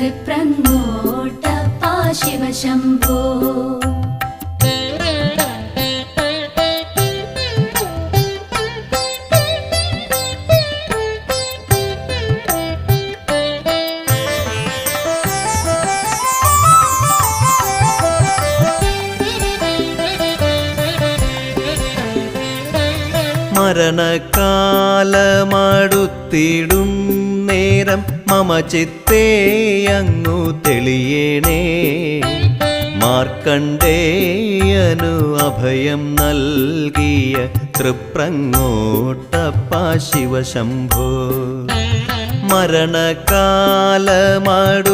തൃപ്രങ്ങോട്ടപ്പാ ശിവശംഭോ. മരണകാലമടുത്തിടും നേരം മമ ചിത്തേ അങ്ങു തെളിയേണേ. മാർക്കണ്ഡേയനു അഭയം നൽകിയ തൃപ്രങ്ങോട്ടപ്പാ ശിവശംഭോ. മരണകാലമടു